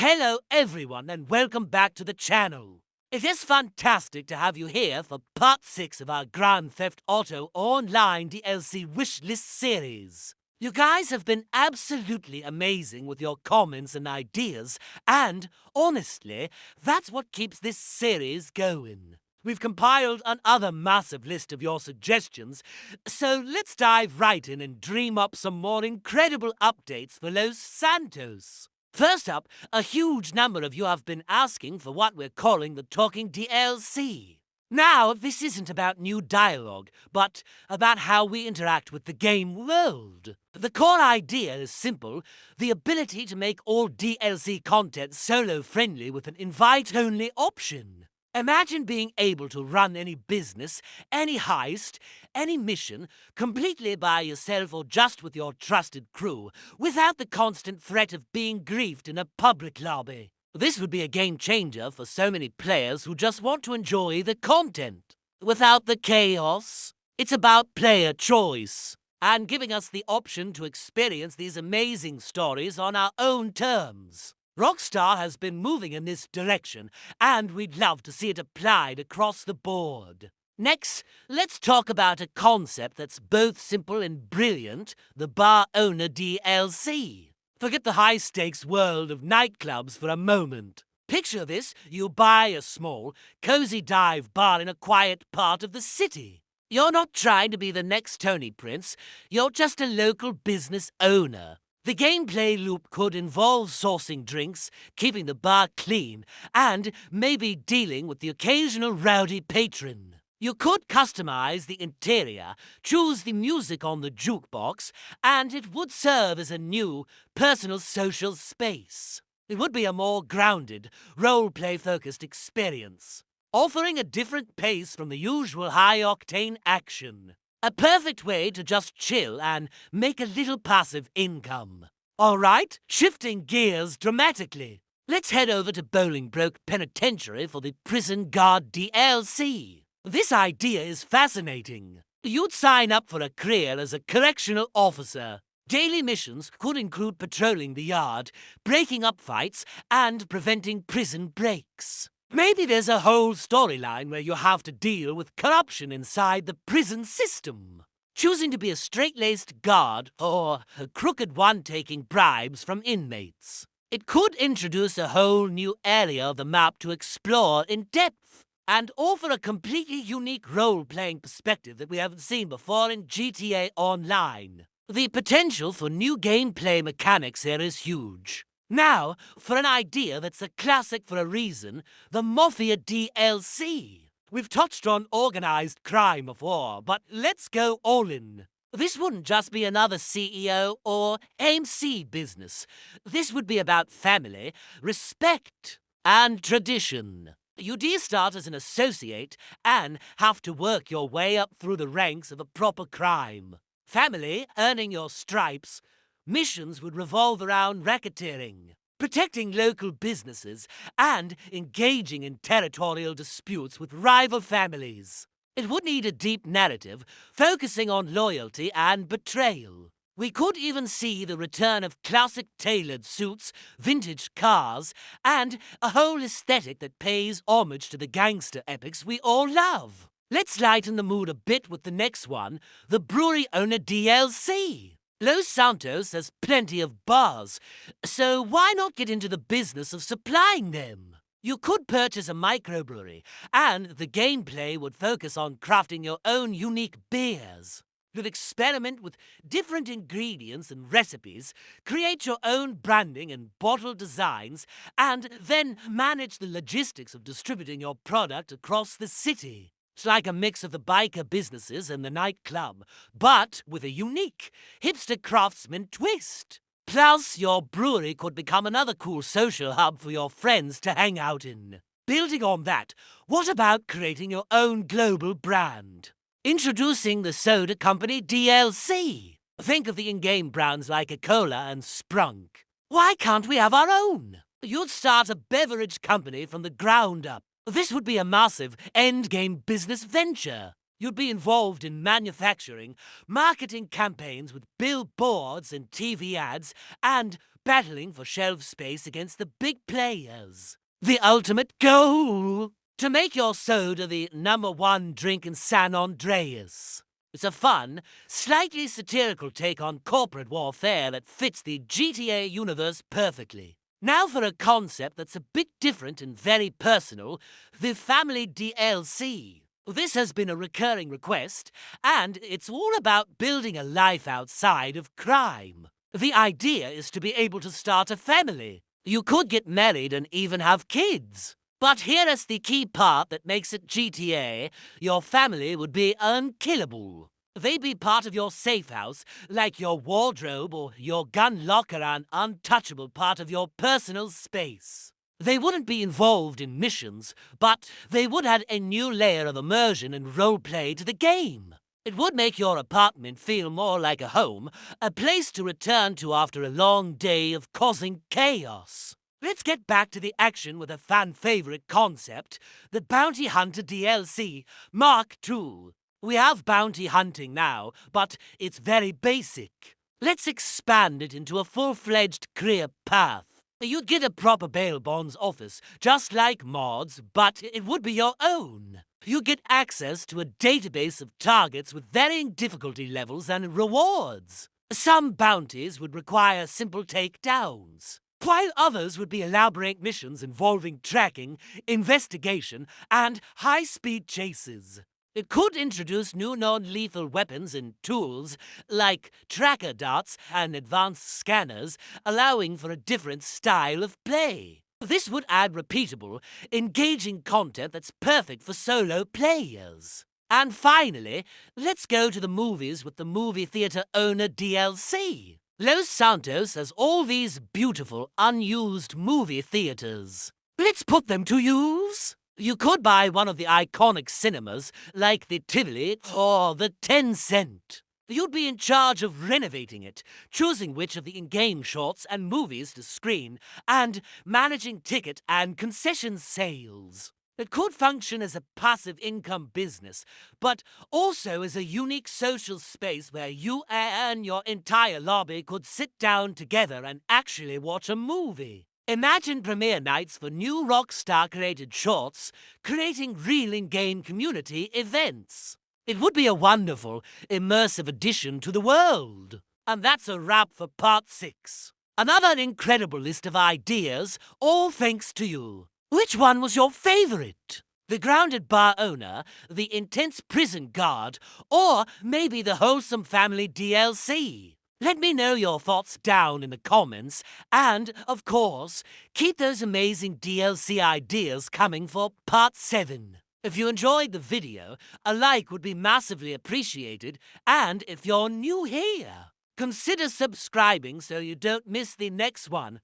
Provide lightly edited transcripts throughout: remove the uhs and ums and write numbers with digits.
Hello everyone and welcome back to the channel. It is fantastic to have you here for part 6 of our Grand Theft Auto Online DLC wishlist series. You guys have been absolutely amazing with your comments and ideas, and honestly, that's what keeps this series going. We've compiled another massive list of your suggestions, so let's dive right in and dream up some more incredible updates for Los Santos. First up, a huge number of you have been asking for what we're calling the Talking DLC. Now, this isn't about new dialogue, but about how we interact with the game world. The core idea is simple: the ability to make all DLC content solo-friendly with an invite-only option. Imagine being able to run any business, any heist, any mission, completely by yourself or just with your trusted crew, without the constant threat of being griefed in a public lobby. This would be a game changer for so many players who just want to enjoy the content. Without the chaos, it's about player choice, and giving us the option to experience these amazing stories on our own terms. Rockstar has been moving in this direction, and we'd love to see it applied across the board. Next, let's talk about a concept that's both simple and brilliant: the Bar Owner DLC. Forget the high-stakes world of nightclubs for a moment. Picture this: you buy a small, cozy dive bar in a quiet part of the city. You're not trying to be the next Tony Prince, you're just a local business owner. The gameplay loop could involve sourcing drinks, keeping the bar clean, and maybe dealing with the occasional rowdy patron. You could customize the interior, choose the music on the jukebox, and it would serve as a new, personal social space. It would be a more grounded, role-play-focused experience, offering a different pace from the usual high-octane action. A perfect way to just chill and make a little passive income. Alright, shifting gears dramatically. Let's head over to Bolingbroke Penitentiary for the Prison Guard DLC. This idea is fascinating. You'd sign up for a career as a correctional officer. Daily missions could include patrolling the yard, breaking up fights, and preventing prison breaks. Maybe there's a whole storyline where you have to deal with corruption inside the prison system, choosing to be a straight-laced guard or a crooked one taking bribes from inmates. It could introduce a whole new area of the map to explore in depth and offer a completely unique role-playing perspective that we haven't seen before in GTA Online. The potential for new gameplay mechanics here is huge. Now, for an idea that's a classic for a reason: the Mafia DLC. We've touched on organized crime before, but let's go all in. This wouldn't just be another CEO or AMC business. This would be about family, respect, and tradition. You start as an associate and have to work your way up through the ranks of a proper crime. Family, earning your stripes. Missions would revolve around racketeering, protecting local businesses, and engaging in territorial disputes with rival families. It would need a deep narrative, focusing on loyalty and betrayal. We could even see the return of classic tailored suits, vintage cars, and a whole aesthetic that pays homage to the gangster epics we all love. Let's lighten the mood a bit with the next one: the Brewery Owner DLC. Los Santos has plenty of bars, so why not get into the business of supplying them? You could purchase a microbrewery, and the gameplay would focus on crafting your own unique beers. You'd experiment with different ingredients and recipes, create your own branding and bottle designs, and then manage the logistics of distributing your product across the city. It's like a mix of the biker businesses and the nightclub, but with a unique, hipster craftsman twist. Plus, your brewery could become another cool social hub for your friends to hang out in. Building on that, what about creating your own global brand? Introducing the Soda Company DLC. Think of the in-game brands like a Cola and Sprunk. Why can't we have our own? You'd start a beverage company from the ground up. This would be a massive endgame business venture. You'd be involved in manufacturing, marketing campaigns with billboards and TV ads, and battling for shelf space against the big players. The ultimate goal: to make your soda the #1 drink in San Andreas. It's a fun, slightly satirical take on corporate warfare that fits the GTA universe perfectly. Now for a concept that's a bit different and very personal, the family DLC. This has been a recurring request, and it's all about building a life outside of crime. The idea is to be able to start a family. You could get married and even have kids. But here is the key part that makes it GTA. Your family would be unkillable. They'd be part of your safe house, like your wardrobe or your gun locker, an untouchable part of your personal space. They wouldn't be involved in missions, but they would add a new layer of immersion and roleplay to the game. It would make your apartment feel more like a home, a place to return to after a long day of causing chaos. Let's get back to the action with a fan-favorite concept, the Bounty Hunter DLC Mark II. We have bounty hunting now, but it's very basic. Let's expand it into a full-fledged career path. You'd get a proper bail bonds office, just like mods, but it would be your own. You get access to a database of targets with varying difficulty levels and rewards. Some bounties would require simple takedowns, while others would be elaborate missions involving tracking, investigation, and high-speed chases. It could introduce new non-lethal weapons and tools, like tracker darts and advanced scanners, allowing for a different style of play. This would add repeatable, engaging content that's perfect for solo players. And finally, let's go to the movies with the movie theater owner DLC. Los Santos has all these beautiful, unused movie theaters. Let's put them to use. You could buy one of the iconic cinemas, like the Tivoli or the 10 Cent. You'd be in charge of renovating it, choosing which of the in-game shorts and movies to screen, and managing ticket and concession sales. It could function as a passive income business, but also as a unique social space where you and your entire lobby could sit down together and actually watch a movie. Imagine premiere nights for new Rockstar-created shorts, creating real in-game community events. It would be a wonderful, immersive addition to the world. And that's a wrap for part 6. Another incredible list of ideas, all thanks to you. Which one was your favorite? The grounded bar owner, the intense prison guard, or maybe the wholesome family DLC? Let me know your thoughts down in the comments, and, of course, keep those amazing DLC ideas coming for part 7. If you enjoyed the video, a like would be massively appreciated, and if you're new here, consider subscribing so you don't miss the next one.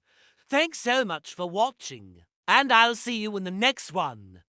Thanks so much for watching, and I'll see you in the next one.